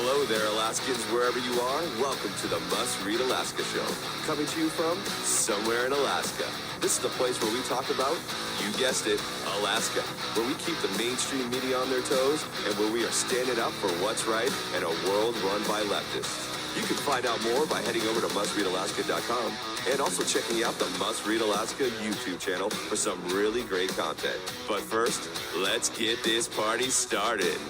Hello there, Alaskans, wherever you are. Welcome to the Must Read Alaska Show. Coming to you from somewhere in Alaska. This is the place where we talk about, you guessed it, Alaska. Where we keep the mainstream media on their toes and where we are standing up for what's right in a world run by leftists. You can find out more by heading over to mustreadalaska.com and also checking out the Must Read Alaska YouTube channel for some really great content. But first, let's get this party started.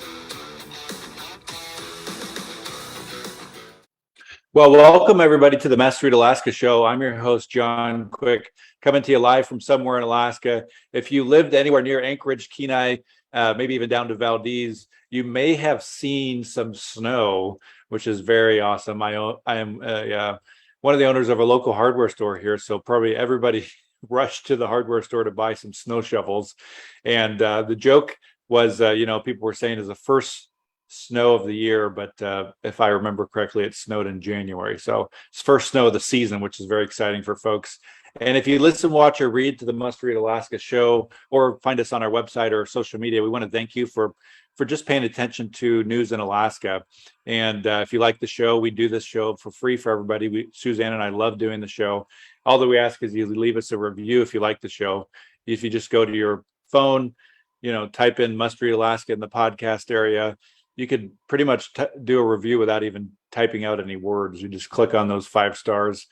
Well, welcome everybody to the Must Read Alaska Show. I'm your host, John Quick, coming to you live from somewhere in Alaska. If you lived anywhere near Anchorage, Kenai, maybe even down to Valdez, you may have seen some snow, which is very awesome. I am one of the owners of a local hardware store here, so probably everybody rushed to the hardware store to buy some snow shovels. And the joke was, people were saying is the first snow of the year, but if I remember correctly, it snowed in January. So it's first snow of the season, which is very exciting for folks. And if you listen, watch, or read to the Must Read Alaska show, or find us on our website or social media, we want to thank you for just paying attention to news in Alaska. And if you like the show, we do this show for free for everybody. Suzanne and I love doing the show. All that we ask is you leave us a review if you like the show. If you just go to your phone, type in Must Read Alaska in the podcast area, you could pretty much do a review without even typing out any words. You just click on those 5 stars.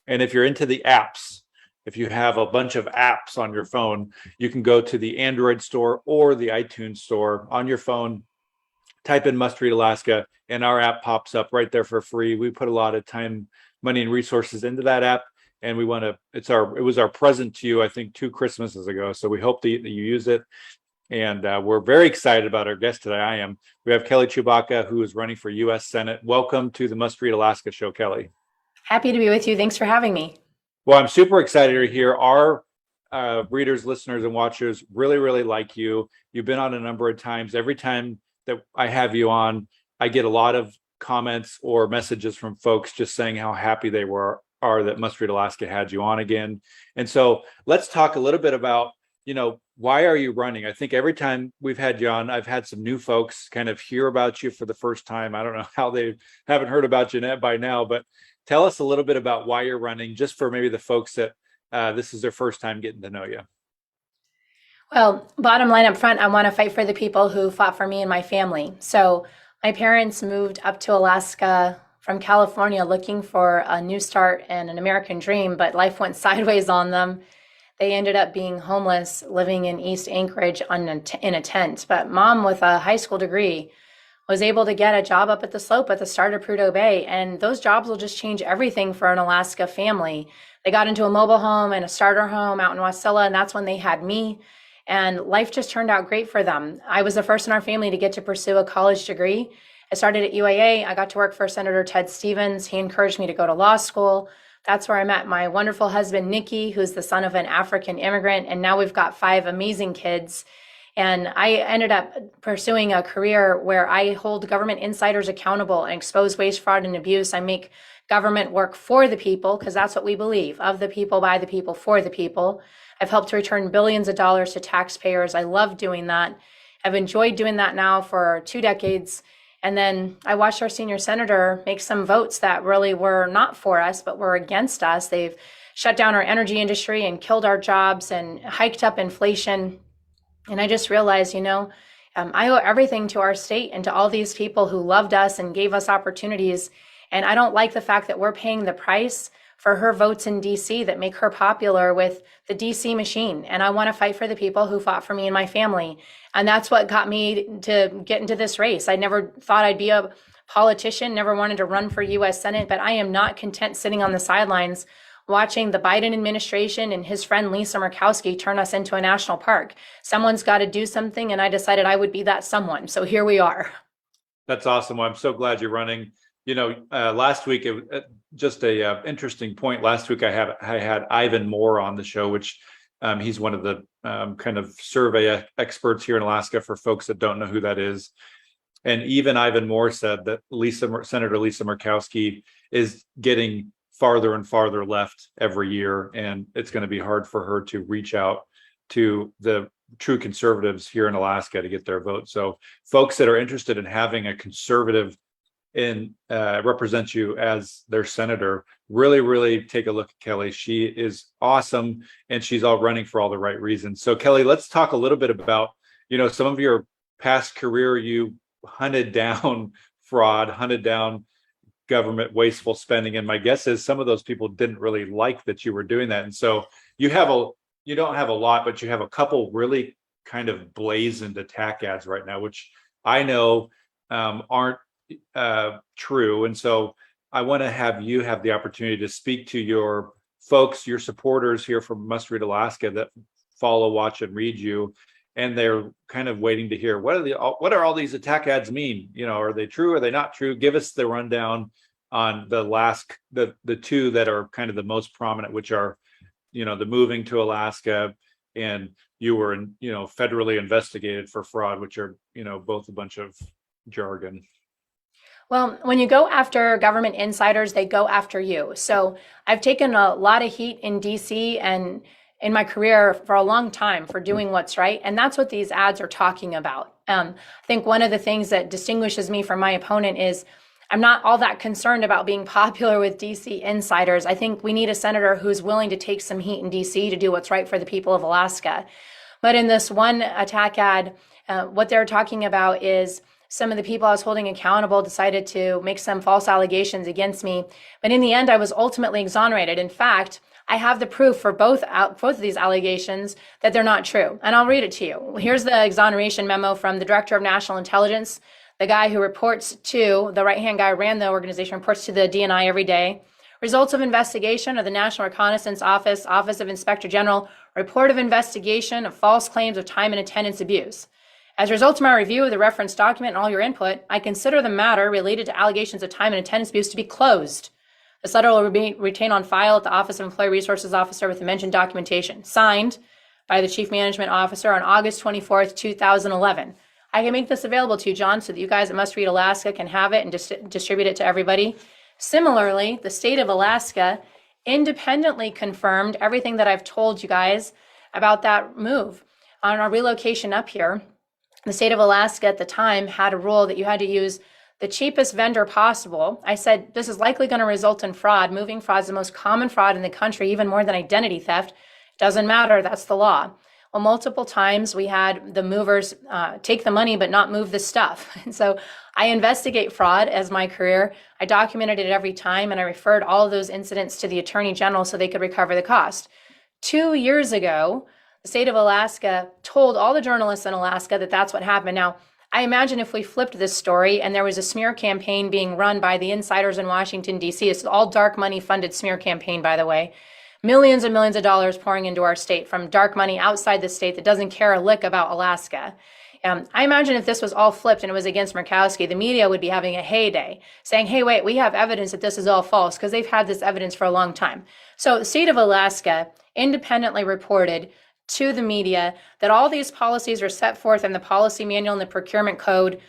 And if you're into the apps, if you have a bunch of apps on your phone, you can go to the Android store or the iTunes store on your phone, type in Must Read Alaska, and our app pops up right there for free. We put a lot of time, money, and resources into that app. And we want to, it was our present to you, I think, 2 Christmases ago. So we hope that you use it. And we're very excited about our guest today. We have Kelly Tshibaka, who is running for U.S. Senate. Welcome to the Must Read Alaska show, Kelly. Happy to be with you. Thanks for having me. Well, I'm super excited to hear our readers, listeners, and watchers really, really like you. You've been on a number of times. Every time that I have you on, I get a lot of comments or messages from folks just saying how happy they are that Must Read Alaska had you on again. And so let's talk a little bit about, why are you running? I think every time we've had you on, I've had some new folks kind of hear about you for the first time. I don't know how they haven't heard about you by now, but tell us a little bit about why you're running, just for maybe the folks that this is their first time getting to know you. Well, bottom line up front, I want to fight for the people who fought for me and my family. So my parents moved up to Alaska from California looking for a new start and an American dream, but life went sideways on them. They ended up being homeless, living in East Anchorage in a tent. But mom, with a high school degree, was able to get a job up at the slope at the start of Prudhoe Bay. And those jobs will just change everything for an Alaska family. They got into a mobile home and a starter home out in Wasilla, and that's when they had me. And life just turned out great for them. I was the first in our family to get to pursue a college degree. I started at UAA. I got to work for Senator Ted Stevens. He encouraged me to go to law school. That's where I met my wonderful husband, Nikki, who's the son of an African immigrant. And now we've got 5 amazing kids. And I ended up pursuing a career where I hold government insiders accountable and expose waste, fraud, and abuse. I make government work for the people, because that's what we believe: of the people, by the people, for the people. I've helped return billions of dollars to taxpayers. I love doing that. I've enjoyed doing that now for 2 decades. And then I watched our senior senator make some votes that really were not for us, but were against us. They've shut down our energy industry and killed our jobs and hiked up inflation. And I just realized, I owe everything to our state and to all these people who loved us and gave us opportunities. And I don't like the fact that we're paying the price for her votes in DC that make her popular with the DC machine. And I want to fight for the people who fought for me and my family. And that's what got me to get into this race. I never thought I'd be a politician, never wanted to run for US Senate, but I am not content sitting on the sidelines watching the Biden administration and his friend Lisa Murkowski turn us into a national park. Someone's got to do something, and I decided I would be that someone. So here we are. That's awesome. Well, I'm so glad you're running. Last week, it was just a interesting point. Last week, I had Ivan Moore on the show, which he's one of the kind of survey experts here in Alaska for folks that don't know who that is. And even Ivan Moore said that Senator Lisa Murkowski is getting farther and farther left every year, and it's going to be hard for her to reach out to the true conservatives here in Alaska to get their vote. So folks that are interested in having a conservative and represent you as their senator, really take a look at Kelly. She is awesome, and she's all running for all the right reasons. So Kelly, let's talk a little bit about, some of your past career. You hunted down fraud, hunted down government wasteful spending, and my guess is some of those people didn't really like that you were doing that. And so you don't have a lot, but you have a couple really kind of blazoned attack ads right now, which I know aren't true. And so I want to have you have the opportunity to speak to your folks, your supporters here from Must Read Alaska that follow, watch, and read you, and they're kind of waiting to hear what are all these attack ads mean? Are they true? Are they not true? Give us the rundown on the two that are kind of the most prominent, which are, the moving to Alaska, and you were federally investigated for fraud, which are, both a bunch of jargon. Well, when you go after government insiders, they go after you. So I've taken a lot of heat in DC and in my career for a long time for doing what's right. And that's what these ads are talking about. I think one of the things that distinguishes me from my opponent is I'm not all that concerned about being popular with DC insiders. I think we need a senator who's willing to take some heat in DC to do what's right for the people of Alaska. But in this one attack ad, what they're talking about is some of the people I was holding accountable decided to make some false allegations against me. But in the end, I was ultimately exonerated. In fact, I have the proof for both of these allegations that they're not true. And I'll read it to you. Here's the exoneration memo from the Director of National Intelligence, the guy who reports to, the right-hand guy who ran the organization, reports to the DNI every day. Results of investigation of the National Reconnaissance Office, Office of Inspector General, report of investigation of false claims of time and attendance abuse. As a result of my review of the reference document and all your input, I consider the matter related to allegations of time and attendance abuse to be closed. This letter will be retained on file at the Office of Employee Resources Officer with the mentioned documentation. Signed by the Chief Management Officer on August 24th, 2011. I can make this available to you, John, so that you guys at Must Read Alaska can have it and distribute it to everybody. Similarly, the state of Alaska independently confirmed everything that I've told you guys about that move. On our relocation up here, the state of Alaska at the time had a rule that you had to use the cheapest vendor possible. I said, this is likely going to result in fraud. Moving fraud is the most common fraud in the country, even more than identity theft. Doesn't matter, that's the law. Well, multiple times we had the movers take the money but not move the stuff. And so I investigate fraud as my career. I documented it every time, and I referred all of those incidents to the Attorney General so they could recover the cost. 2 years ago, the state of Alaska told all the journalists in Alaska that that's what happened. Now, I imagine if we flipped this story and there was a smear campaign being run by the insiders in Washington, D.C., it's all dark money funded smear campaign, by the way, millions and millions of dollars pouring into our state from dark money outside the state that doesn't care a lick about Alaska. I imagine if this was all flipped and it was against Murkowski, the media would be having a heyday, saying, hey, wait, we have evidence that this is all false, because they've had this evidence for a long time. So the state of Alaska independently reported to the media that all these policies are set forth in the policy manual and the procurement code,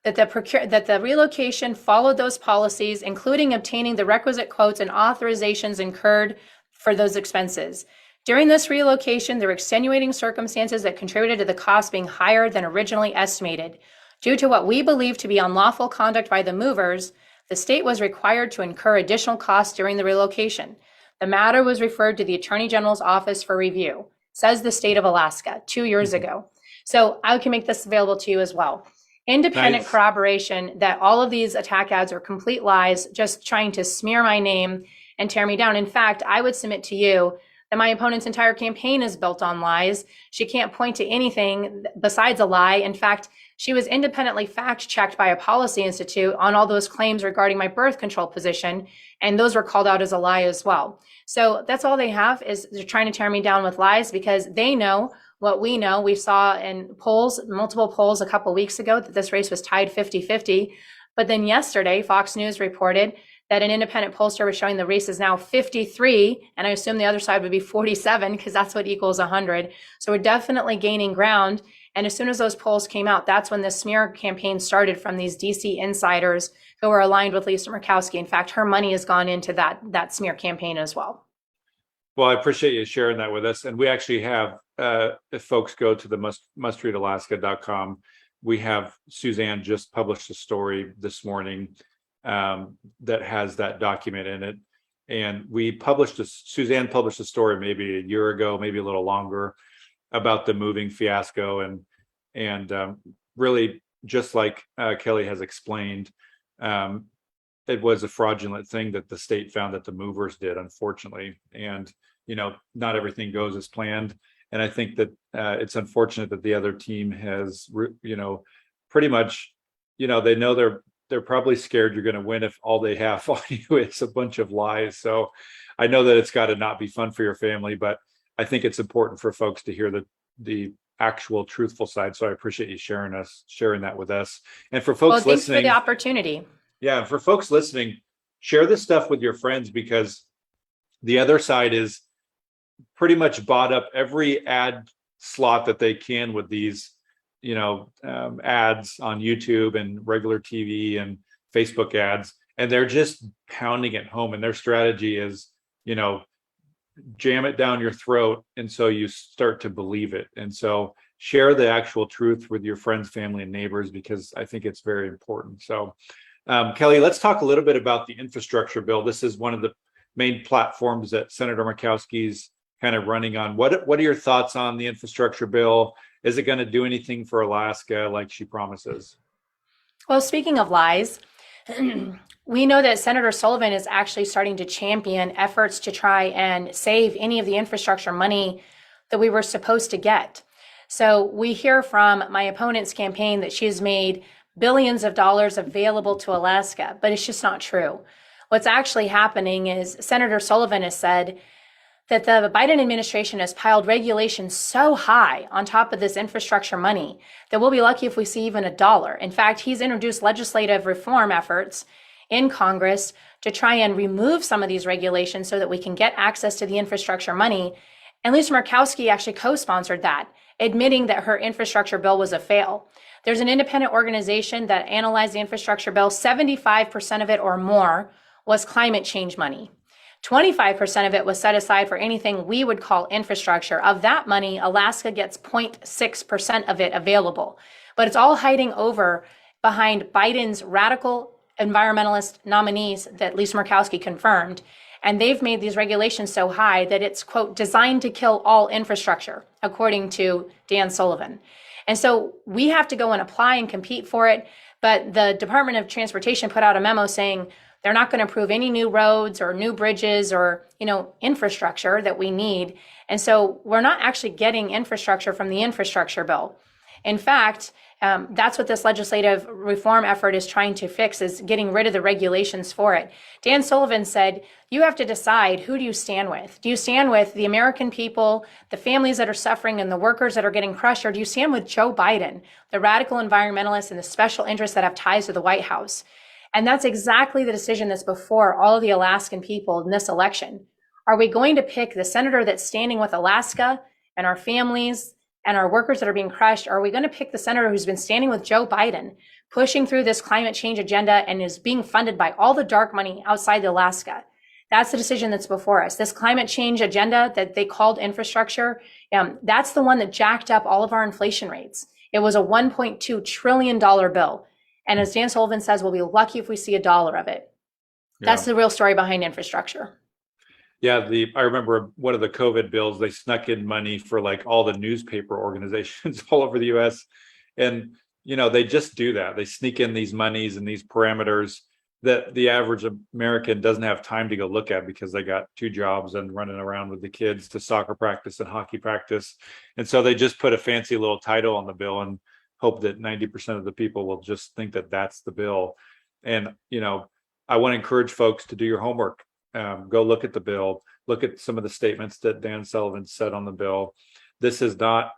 that the relocation followed those policies, including obtaining the requisite quotes and authorizations incurred for those expenses. During this relocation, there were extenuating circumstances that contributed to the cost being higher than originally estimated. Due to what we believe to be unlawful conduct by the movers, the state was required to incur additional costs during the relocation. The matter was referred to the Attorney General's office for review, says the state of Alaska 2 years ago. So I can make this available to you as well. Independent corroboration that all of these attack ads are complete lies, just trying to smear my name and tear me down. In fact, I would submit to you that my opponent's entire campaign is built on lies. She can't point to anything besides a lie. In fact, she was independently fact-checked by a policy institute on all those claims regarding my birth control position, and those were called out as a lie as well. So that's all they have, is they're trying to tear me down with lies, because they know what we know. We saw in polls, multiple polls a couple weeks ago, that this race was tied 50-50. But then yesterday, Fox News reported that an independent pollster was showing the race is now 53, and I assume the other side would be 47, because that's what equals 100. So we're definitely gaining ground. And as soon as those polls came out, that's when the smear campaign started from these DC insiders who are aligned with Lisa Murkowski. In fact, her money has gone into that smear campaign as well. Well, I appreciate you sharing that with us. And we actually have, if folks go to the mustreadalaska.com, we have Suzanne just published a story this morning that has that document in it. And Suzanne published a story maybe a year ago, maybe a little longer, about the moving fiasco, and really, just like Kelly has explained, it was a fraudulent thing that the state found that the movers did, unfortunately. And not everything goes as planned. And I think that it's unfortunate that the other team has, pretty much, they know they're probably scared you're going to win if all they have on you is a bunch of lies. So I know that it's got to not be fun for your family, but I think it's important for folks to hear the actual truthful side. So I appreciate you sharing that with us. And for folks thanks listening, for the opportunity. Yeah, and for folks listening, share this stuff with your friends, because the other side is pretty much bought up every ad slot that they can with these, ads on YouTube and regular TV and Facebook ads, and they're just pounding it home. And their strategy is, jam it down your throat, and so you start to believe it. And so share the actual truth with your friends, family, and neighbors, because I think it's very important. So Kelly, let's talk a little bit about the infrastructure bill. This is one of the main platforms that Senator Murkowski's kind of running on. What are your thoughts on the infrastructure bill? Is it going to do anything for Alaska like she promises? Well, speaking of lies, we know that Senator Sullivan is actually starting to champion efforts to try and save any of the infrastructure money that we were supposed to get. So we hear from my opponent's campaign that she has made billions of dollars available to Alaska, but it's just not true. What's actually happening is Senator Sullivan has said that the Biden administration has piled regulations so high on top of this infrastructure money that we'll be lucky if we see even $1. In fact, he's introduced legislative reform efforts in Congress to try and remove some of these regulations so that we can get access to the infrastructure money. And Lisa Murkowski actually co-sponsored that, admitting that her infrastructure bill was a fail. There's an independent organization that analyzed the infrastructure bill. 75% of it or more was climate change money. 25% of it was set aside for anything we would call infrastructure. Of that money, Alaska gets 0.6% of it available. But it's all hiding over behind Biden's radical environmentalist nominees that Lisa Murkowski confirmed. And they've made these regulations so high that it's, quote, designed to kill all infrastructure, according to Dan Sullivan. And so we have to go and apply and compete for it. But the Department of Transportation put out a memo saying they're not going to approve any new roads or new bridges or, infrastructure that we need. And so we're not actually getting infrastructure from the infrastructure bill. In fact, that's what this legislative reform effort is trying to fix, is getting rid of the regulations for it. Dan Sullivan said, you have to decide, who do you stand with? Do you stand with the American people, the families that are suffering, and the workers that are getting crushed? Or do you stand with Joe Biden, the radical environmentalists and the special interests that have ties to the White House? And that's exactly the decision that's before all of the Alaskan people in this election. Are we going to pick the senator that's standing with Alaska and our families and our workers that are being crushed? Or are we going to pick the senator who's been standing with Joe Biden, pushing through this climate change agenda and is being funded by all the dark money outside Alaska? That's the decision that's before us. This climate change agenda that they called infrastructure, that's the one that jacked up all of our inflation rates. It was a $1.2 trillion bill. And as Dan Sullivan says, we'll be lucky if we see $1 of it. That's the real story behind infrastructure. Yeah, I remember one of the COVID bills, they snuck in money for like all the newspaper organizations all over the US. And, they just do that. They sneak in these monies and these parameters that the average American doesn't have time to go look at because they got 2 jobs and running around with the kids to soccer practice and hockey practice. And so they just put a fancy little title on the bill and hope that 90% of the people will just think that that's the bill. And, I want to encourage folks to do your homework. Go look at the bill, look at some of the statements that Dan Sullivan said on the bill. This is not,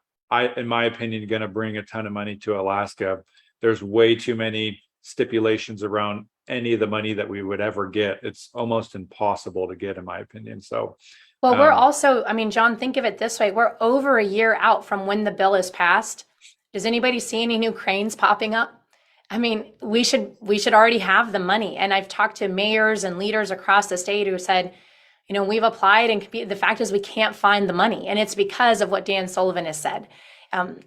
in my opinion, going to bring a ton of money to Alaska. There's way too many stipulations around any of the money that we would ever get. It's almost impossible to get, in my opinion. So, well, we're also, John, think of it this way. We're over a year out from when the bill is passed. Does anybody see any new cranes popping up? We should already have the money. And I've talked to mayors and leaders across the state who said, we've applied and the fact is we can't find the money. And it's because of what Dan Sullivan has said.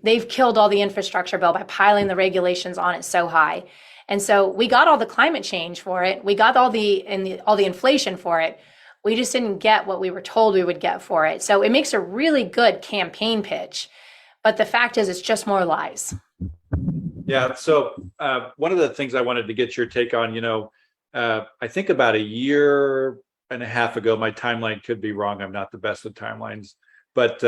They've killed all the infrastructure bill by piling the regulations on it so high. And so we got all the climate change for it. We got all the inflation for it. We just didn't get what we were told we would get for it. So it makes a really good campaign pitch. But the fact is, it's just more lies. Yeah. So one of the things I wanted to get your take on, I think about a year and a half ago, my timeline could be wrong. I'm not the best with timelines, but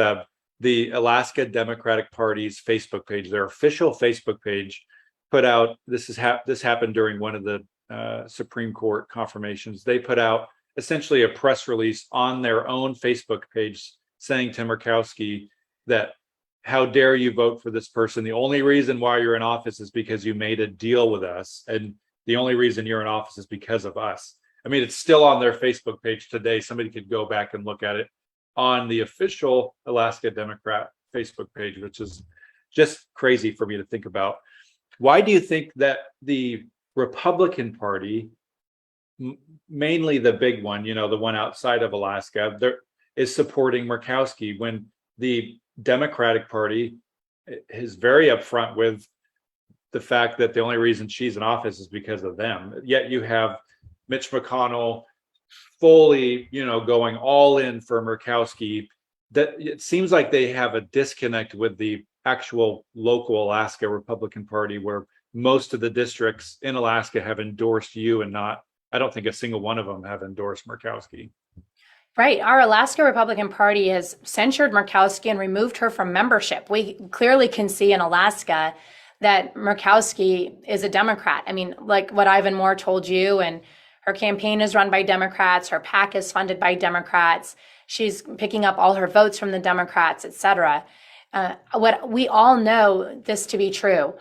the Alaska Democratic Party's Facebook page, their official Facebook page, put out, this happened during one of the Supreme Court confirmations. They put out essentially a press release on their own Facebook page saying to Murkowski that, how dare you vote for this person? The only reason why you're in office is because you made a deal with us. And the only reason you're in office is because of us. I mean, it's still on their Facebook page today. Somebody could go back and look at it on the official Alaska Democrat Facebook page, which is just crazy for me to think about. Why do you think that the Republican Party, mainly the big one, the one outside of Alaska, is supporting Murkowski when the Democratic Party is very upfront with the fact that the only reason she's in office is because of them? Yet you have Mitch McConnell fully, going all in for Murkowski. That it seems like they have a disconnect with the actual local Alaska Republican Party, where most of the districts in Alaska have endorsed you and not, I don't think a single one of them have endorsed Murkowski. Right. Our Alaska Republican Party has censured Murkowski and removed her from membership. We clearly can see in Alaska that Murkowski is a Democrat. I mean, like what Ivan Moore told you, and her campaign is run by Democrats. Her PAC is funded by Democrats. She's picking up all her votes from the Democrats, et cetera. What we all know this to be true.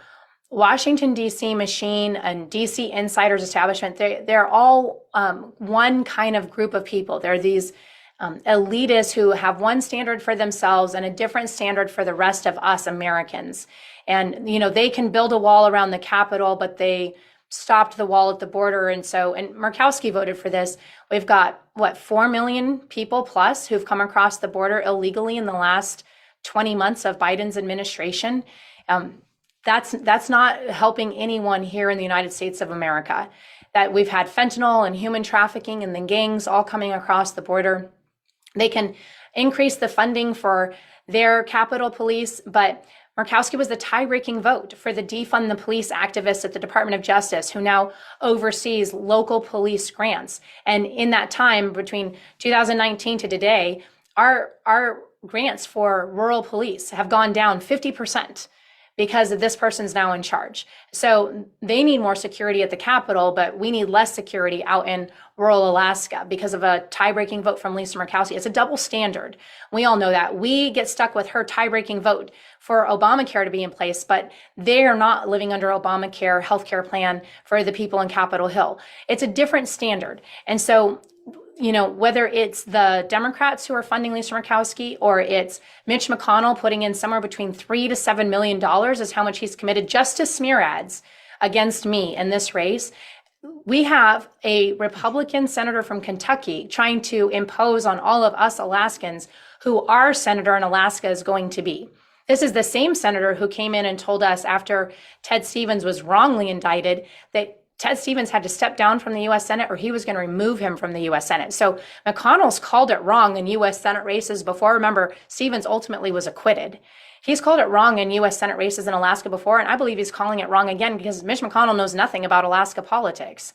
Washington, D.C. machine and D.C. insiders establishment, they're all one kind of group of people. They're these elitists who have one standard for themselves and a different standard for the rest of us Americans. And, they can build a wall around the Capitol, but they stopped the wall at the border. And Murkowski voted for this. We've got, 4 million people plus who've come across the border illegally in the last 20 months of Biden's administration. That's not helping anyone here in the United States of America. That we've had fentanyl and human trafficking and the gangs all coming across the border. They can increase the funding for their Capitol Police, but Murkowski was the tie-breaking vote for the defund the police activists at the Department of Justice, who now oversees local police grants. And in that time, between 2019 to today, our grants for rural police have gone down 50%. Because this person's now in charge. So they need more security at the Capitol, but we need less security out in rural Alaska because of a tie-breaking vote from Lisa Murkowski. It's a double standard. We all know that. We get stuck with her tie-breaking vote for Obamacare to be in place, but they are not living under Obamacare healthcare plan for the people in Capitol Hill. It's a different standard. And so whether it's the Democrats who are funding Lisa Murkowski or it's Mitch McConnell putting in somewhere between $3 to $7 million is how much he's committed just to smear ads against me in this race. We have a Republican senator from Kentucky trying to impose on all of us Alaskans who our senator in Alaska is going to be. This is the same senator who came in and told us after Ted Stevens was wrongly indicted that Ted Stevens had to step down from the U.S. Senate or he was going to remove him from the U.S. Senate. So McConnell's called it wrong in U.S. Senate races before. Remember, Stevens ultimately was acquitted. He's called it wrong in U.S. Senate races in Alaska before, and I believe he's calling it wrong again because Mitch McConnell knows nothing about Alaska politics.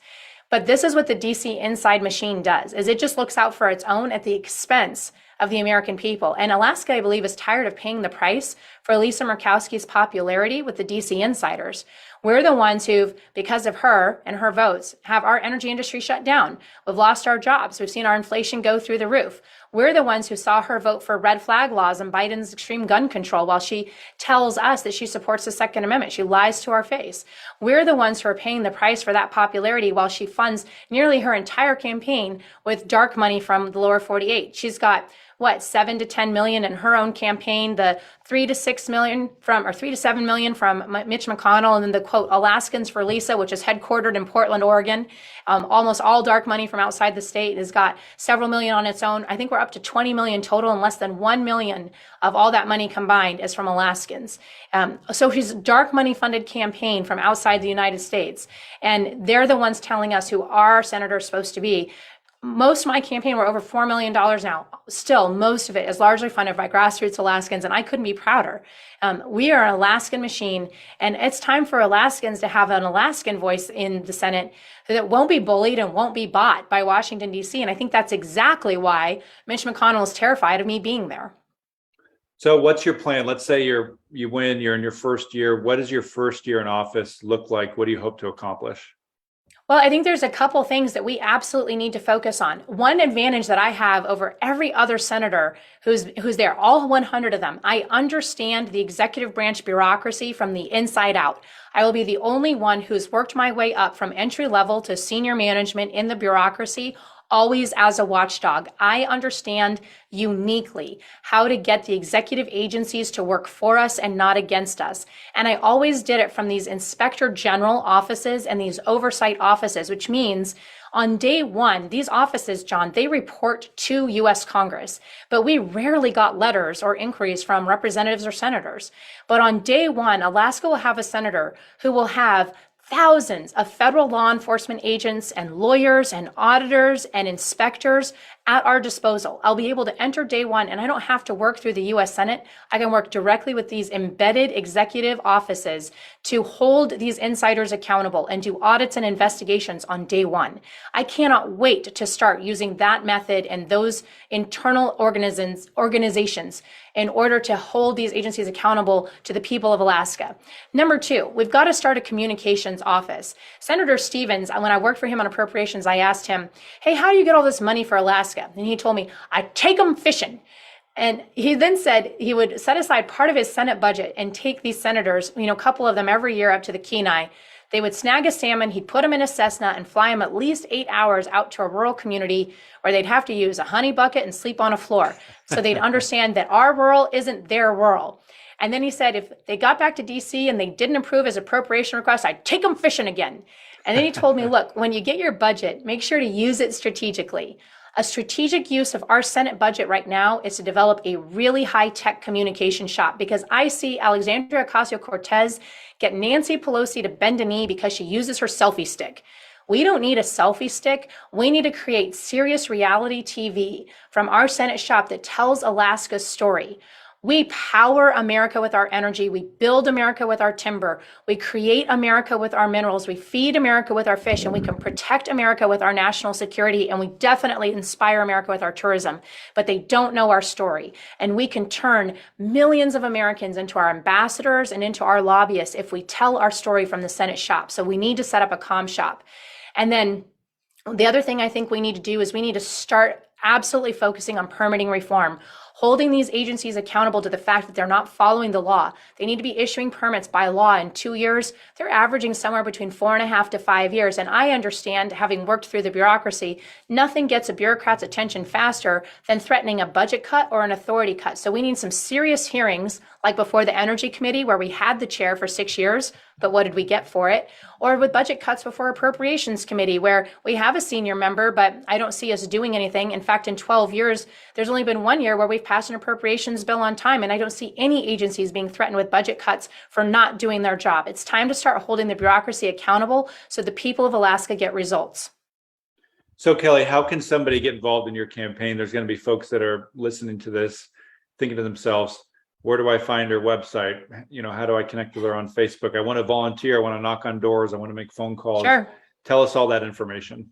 But this is what the D.C. inside machine does, is it just looks out for its own at the expense of the American people. And Alaska, I believe, is tired of paying the price for Lisa Murkowski's popularity with the D.C. insiders. We're the ones who've, because of her and her votes, have our energy industry shut down. We've lost our jobs. We've seen our inflation go through the roof. We're the ones who saw her vote for red flag laws and Biden's extreme gun control while she tells us that she supports the Second Amendment. She lies to our face. We're the ones who are paying the price for that popularity while she funds nearly her entire campaign with dark money from the lower 48. She's got 7 to 10 million in her own campaign, the 3 to 7 million from Mitch McConnell, and then the quote Alaskans for Lisa, which is headquartered in Portland, Oregon. Almost all dark money from outside the state has got several million on its own. I think we're up to 20 million total, and less than 1 million of all that money combined is from Alaskans. So his dark money funded campaign from outside the United States, and they're the ones telling us who our senator is supposed to be. Most of my campaign, we're over $4 million now. Still, most of it is largely funded by grassroots Alaskans, and I couldn't be prouder. We are an Alaskan machine, and it's time for Alaskans to have an Alaskan voice in the Senate that won't be bullied and won't be bought by Washington, D.C. And I think that's exactly why Mitch McConnell is terrified of me being there. So what's your plan? Let's say you win, you're in your first year. What does your first year in office look like? What do you hope to accomplish? Well, I think there's a couple things that we absolutely need to focus on. One advantage that I have over every other senator who's there, all 100 of them, I understand the executive branch bureaucracy from the inside out. I will be the only one who's worked my way up from entry level to senior management in the bureaucracy, always as a watchdog. I understand uniquely how to get the executive agencies to work for us and not against us. And I always did it from these inspector general offices and these oversight offices, which means on day one, these offices, John, they report to U.S. Congress, but we rarely got letters or inquiries from representatives or senators. But on day one, Alaska will have a senator who will have thousands of federal law enforcement agents and lawyers and auditors and inspectors at our disposal. I'll be able to enter day one, and I don't have to work through the U.S. Senate. I can work directly with these embedded executive offices to hold these insiders accountable and do audits and investigations on day one. I cannot wait to start using that method and those internal organizations in order to hold these agencies accountable to the people of Alaska. Number two, we've got to start a communications office. Senator Stevens, when I worked for him on appropriations, I asked him, hey, how do you get all this money for Alaska? And he told me, I take them fishing. And he then said he would set aside part of his Senate budget and take these senators, a couple of them every year up to the Kenai. They would snag a salmon, he'd put them in a Cessna and fly them at least 8 hours out to a rural community where they'd have to use a honey bucket and sleep on a floor. So they'd understand that our rural isn't their rural. And then he said, if they got back to DC and they didn't approve his appropriation request, I'd take them fishing again. And then he told me, look, when you get your budget, make sure to use it strategically. A strategic use of our Senate budget right now is to develop a really high-tech communication shop, because I see Alexandria Ocasio-Cortez get Nancy Pelosi to bend a knee because she uses her selfie stick. We don't need a selfie stick. We need to create serious reality TV from our Senate shop that tells Alaska's story. We power America with our energy. We build America with our timber. We create America with our minerals. We feed America with our fish, and we can protect America with our national security. And we definitely inspire America with our tourism, but they don't know our story. And we can turn millions of Americans into our ambassadors and into our lobbyists if we tell our story from the Senate shop. So we need to set up a comm shop. And then the other thing I think we need to do is we need to start absolutely focusing on permitting reform, holding these agencies accountable to the fact that they're not following the law. They need to be issuing permits by law in 2 years. They're averaging somewhere between 4.5 to 5 years. And I understand, having worked through the bureaucracy, nothing gets a bureaucrat's attention faster than threatening a budget cut or an authority cut. So we need some serious hearings, like before the Energy Committee, where we had the chair for 6 years, but what did we get for it? Or with budget cuts before Appropriations Committee, where we have a senior member, but I don't see us doing anything. In fact, in 12 years, there's only been 1 year where we've passed an appropriations bill on time, and I don't see any agencies being threatened with budget cuts for not doing their job. It's time to start holding the bureaucracy accountable so the people of Alaska get results. So Kelly, how can somebody get involved in your campaign? There's going to be folks that are listening to this, thinking to themselves, where do I find her website? How do I connect with her on Facebook? I want to volunteer. I want to knock on doors. I want to make phone calls. Sure. Tell us all that information.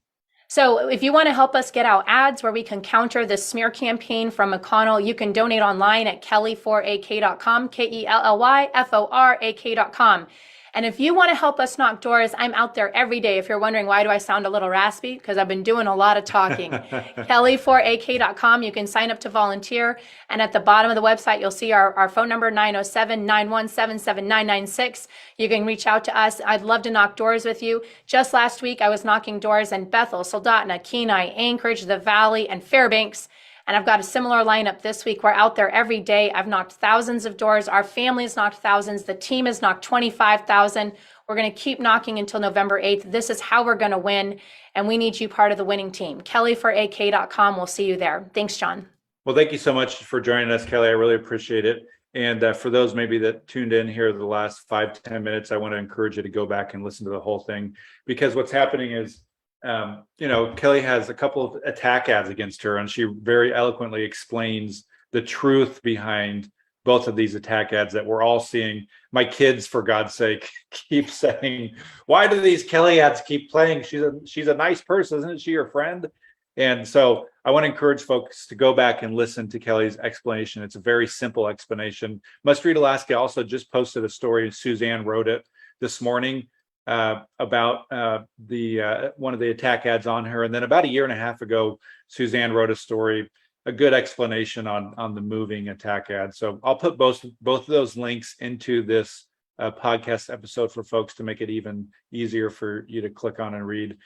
So if you want to help us get out ads where we can counter this smear campaign from McConnell, you can donate online at kelly4ak.com, KELLYFORAK.com. And if you want to help us knock doors, I'm out there every day. If you're wondering, why do I sound a little raspy? Because I've been doing a lot of talking. Kelly4ak.com. You can sign up to volunteer. And at the bottom of the website, you'll see our phone number, 907-917-7996. You can reach out to us. I'd love to knock doors with you. Just last week, I was knocking doors in Bethel, Soldotna, Kenai, Anchorage, the Valley, and Fairbanks. And I've got a similar lineup this week. We're out there every day. I've knocked thousands of doors. Our family has knocked thousands. The team has knocked 25,000. We're going to keep knocking until November 8th. This is how we're going to win. And we need you part of the winning team. KellyForAK.com. We'll see you there. Thanks, John. Well, thank you so much for joining us, Kelly. I really appreciate it. And for those maybe that tuned in here the last 5 to 10 minutes, I want to encourage you to go back and listen to the whole thing, because what's happening is, Kelly has a couple of attack ads against her, and she very eloquently explains the truth behind both of these attack ads that we're all seeing. My kids, for God's sake, keep saying, why do these Kelly ads keep playing? She's a nice person. Isn't she your friend? And so I want to encourage folks to go back and listen to Kelly's explanation. It's a very simple explanation. Must Read Alaska also just posted a story. Suzanne wrote it this morning about the one of the attack ads on her. And then about a year and a half ago, Suzanne wrote a story, a good explanation on the moving attack ad. So I'll put both of those links into this podcast episode for folks to make it even easier for you to click on and read.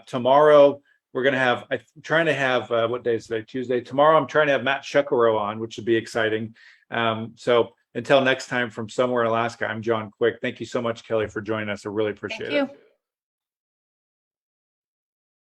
Tomorrow, we're going to have, I'm trying to have, what day is today? Tuesday. Tomorrow, I'm trying to have Matt Shuckero on, which would be exciting. So until next time, from somewhere in Alaska, I'm John Quick. Thank you so much, Kelly, for joining us. I really appreciate it. Thank you.